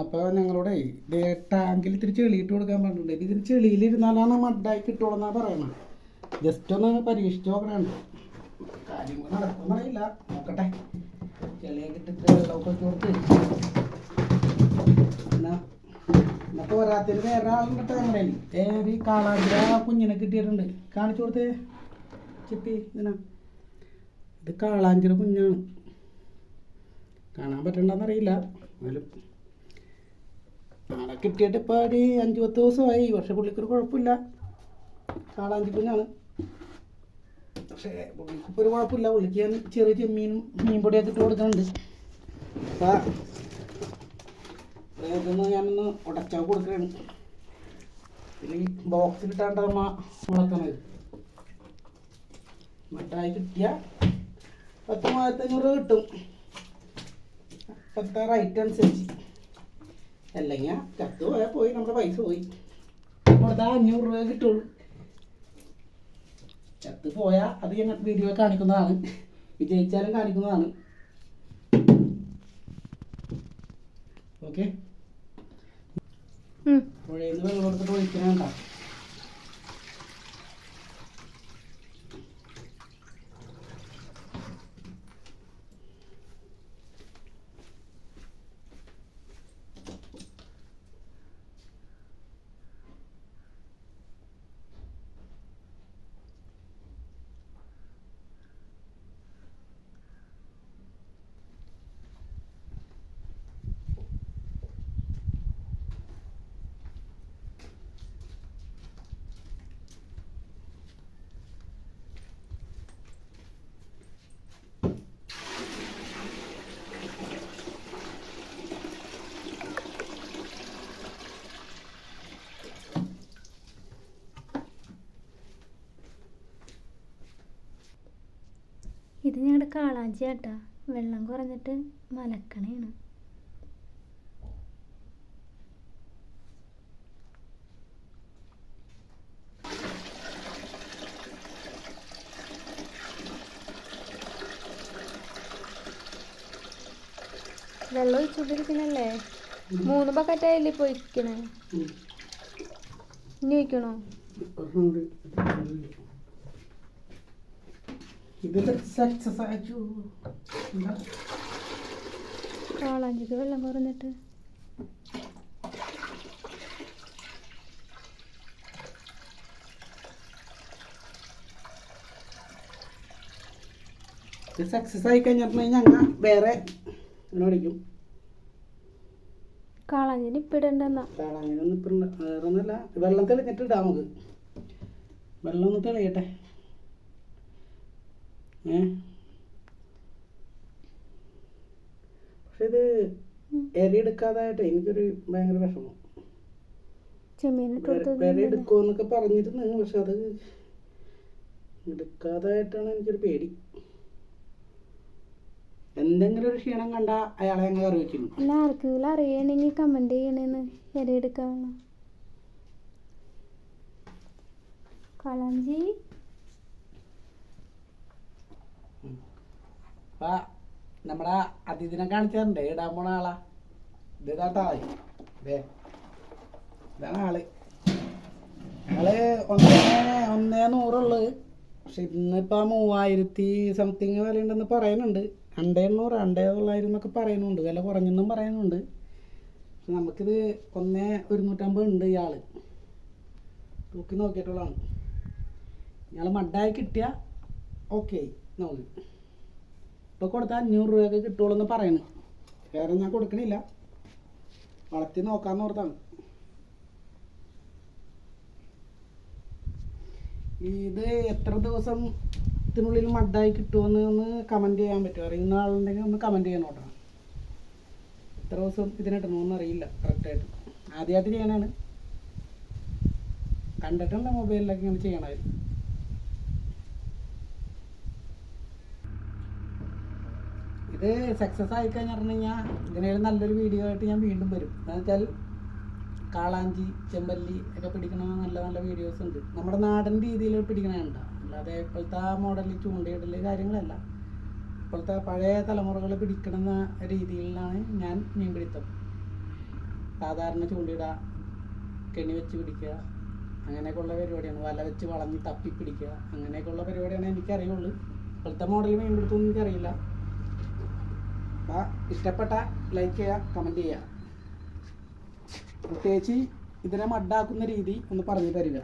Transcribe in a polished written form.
അപ്പോൾ ഞങ്ങളോടെ ഇതേ ടാങ്കിൽ ഇത്തിരി ചെളിയിട്ട് കൊടുക്കാൻ പറഞ്ഞിട്ടുണ്ട്. ഇതിന് ചെളിയിലിരുന്നാലാണ് മഡായി കിട്ടുള്ളൂന്നാണ് പറയണത്. ജസ്റ്റ് ഒന്ന് പരീക്ഷിച്ച് നോക്കണുണ്ട്. കാര്യങ്ങൾ നടക്കുമെന്നറിയില്ല, നോക്കട്ടെ. ചെളിയൊക്കെ ഇട്ടിട്ട് വെള്ളമൊക്കെ വെച്ച് കൊടുത്ത് എന്നാൽ പോരാത്തിന് വേറെ ആളുണ്ട്. ഞങ്ങളെ ഏറി കാളാഞ്ചിര കുഞ്ഞിനെ കിട്ടിയിട്ടുണ്ട്. കാണിച്ചു കൊടുത്തേ ചിപ്പി. ഇതിനാ ഇത് കാളാഞ്ചിര കുഞ്ഞാണ്. കാണാൻ പറ്റണ്ടെന്നറിയില്ല, എന്നാലും ആളെ കിട്ടിയിട്ട് ഇപ്പോൾ ഒരു 5-10 ദിവസമായി. പക്ഷെ പുള്ളിക്കൊരു കുഴപ്പമില്ല. കാളാഞ്ചി കുഞ്ഞാണ്. പക്ഷേ പുള്ളിക്കിപ്പോൾ ഒരു കുഴപ്പമില്ല. പുള്ളിക്ക് ഞാൻ ചെറിയ ചെമ്മീനും മീൻപൊടിയൊക്കെ ഇട്ട് കൊടുക്കുന്നുണ്ട്. അപ്പോൾ ഇതൊന്ന് ഞാനൊന്ന് ഉടച്ചാൽ കൊടുക്കുകയാണ്. പിന്നെ ഈ ബോക്സിലിട്ടാണ്ട് അമ്മ വളർത്തണത്. മട്ടായി കിട്ടിയ 10,000-1500 കിട്ടും. ഇപ്പോഴത്തെ റേറ്റ് അനുസരിച്ച്. അല്ലെങ്കിൽ ചത്ത് പോയാൽ പോയി, നമ്മുടെ പൈസ പോയി. കൊടുത്താൽ 500 രൂപ കിട്ടുള്ളൂ. ചത്ത് പോയാൽ അത് ഞങ്ങൾ വീഡിയോ കാണിക്കുന്നതാണ്, വിജയിച്ചാലും കാണിക്കുന്നതാണ്. ഓക്കെ. പുഴയിൽ നിന്ന് വെള്ളം കൊടുത്തിട്ട് ഒഴിക്കണേണ്ട. ഇത് ഞങ്ങളുടെ കാളാഞ്ചി കേട്ടാ. വെള്ളം കുറഞ്ഞിട്ട് മലക്കണയാണ്. വെള്ളം ഒഴിച്ചോണ്ടിരിക്കണല്ലേ. 3 ബക്കറ്റായില്ലേ ഇപ്പോൾ ഒഴിക്കണേ. ഇനി ഒഴിക്കണോ? കാളാഞ്ചിക്ക് വെള്ളം കുറഞ്ഞിട്ട് സക്സസ് ആയി കഴിഞ്ഞിട്ടുണ്ടെങ്കിൽ ഞങ്ങൾ വേറെ അടിക്കും. കാളാഞ്ചിന് ഇപ്പിടണ്ടെന്നാ. കാളാഞ്ചിനൊന്നും ഇപ്പിടണ്ട. വേറെ ഒന്നുമല്ല, വെള്ളം തെളിഞ്ഞിട്ട് ഇടാം നമുക്ക്. വെള്ളം ഒന്ന് തെളിയട്ടെ. പക്ഷെ ഇത് എരിയെടുക്കാതായിട്ട് എനിക്കൊരു ഭയങ്കര വിഷമം. എടുക്കുമെന്നൊക്കെ പറഞ്ഞിരുന്നു, പക്ഷെ അത് എടുക്കാതായിട്ടാണ് എനിക്കൊരു പേടി. എന്തെങ്കിലും ഒരു ക്ഷീണം കണ്ട അയാളെ ഞങ്ങൾ അറിയിക്കുന്നു. എല്ലാവർക്കും അറിയണമെങ്കിൽ കമന്റ് ചെയ്യണേന്ന്. എരിയെടുക്കാവുന്ന കാളാഞ്ചി നമ്മുടെ അതിഥിനെ കാണിച്ചാറുണ്ട്. ഇടാൻ പോണ ആളാ ഇതാട്ടാ. ഇതാണ് ആള്. ഞങ്ങള് 1,100 പക്ഷെ ഇന്നിപ്പോൾ 3000 സംതിങ് വില ഉണ്ടെന്ന് പറയുന്നുണ്ട്. 2,800 2,900 എന്നൊക്കെ പറയുന്നുണ്ട്. വില കുറഞ്ഞെന്നും പറയുന്നുണ്ട്. പക്ഷെ നമുക്കിത് 1,150 ഉണ്ട്. ഇയാൾ തൂക്കി നോക്കിയിട്ടുള്ളതാണ്. ഇയാൾ മഡായി കിട്ടിയാൽ ഓക്കെ. നോക്ക് ഇപ്പോൾ കൊടുത്താൽ 500 രൂപയൊക്കെ കിട്ടുള്ളൂ എന്ന് പറയുന്നു. വേറെ ഞാൻ കൊടുക്കണില്ല, വളർത്തി നോക്കാമെന്ന് ഓർത്താണ്. ഇത് എത്ര ദിവസത്തിനുള്ളിൽ മഡായി കിട്ടുമെന്ന് ഒന്ന് കമൻറ്റ് ചെയ്യാൻ പറ്റുമോ? അറിയുന്ന ആളുണ്ടെങ്കിൽ ഒന്ന് കമൻറ്റ് ചെയ്യാൻ നോക്കണം. എത്ര ദിവസം ഇതിനിടണമെന്ന് അറിയില്ല കറക്റ്റായിട്ട്. ആദ്യമായിട്ട് ചെയ്യാനാണ്. കണ്ടിട്ടുണ്ട് മൊബൈലിലൊക്കെ ഇങ്ങനെ ചെയ്യണമായിരുന്നു. ഇത് സക്സസ് ആയി കഴിഞ്ഞിട്ടുണ്ടെങ്കിൽ ഇതിനൊരു നല്ലൊരു വീഡിയോ ആയിട്ട് ഞാൻ വീണ്ടും വരും. എന്ന് വെച്ചാൽ കാളാഞ്ചി, ചെമ്പല്ലി ഒക്കെ പിടിക്കണ നല്ല നല്ല വീഡിയോസ് ഉണ്ട്. നമ്മുടെ നാടൻ രീതിയിൽ പിടിക്കണുണ്ട്. അല്ലാതെ ഇപ്പോഴത്തെ മോഡലിൽ ചൂണ്ടയിടൽ കാര്യങ്ങളല്ല. ഇപ്പോഴത്തെ പഴയ തലമുറകൾ പിടിക്കണമെന്ന രീതിയിലാണ് ഞാൻ മീൻ പിടുത്തം. സാധാരണ ചൂണ്ടിയിടുക, കെണി വെച്ച് പിടിക്കുക, അങ്ങനെയൊക്കെയുള്ള പരിപാടിയാണ്. വല വെച്ച് വളഞ്ഞ് തപ്പി പിടിക്കുക, അങ്ങനെയൊക്കെയുള്ള പരിപാടിയാണ് എനിക്കറിയുള്ളൂ. ഇപ്പോഴത്തെ മോഡൽ മീൻ പിടുത്തമൊന്നും എനിക്കറിയില്ല. അപ്പോൾ ഇഷ്ടപ്പെട്ട ലൈക്ക് ചെയ്യുക, കമൻറ്റ് ചെയ്യുക. പ്രത്യേകിച്ച് ഇതിനെ മഡാക്കുന്ന രീതി ഒന്ന് പറഞ്ഞു തരിക.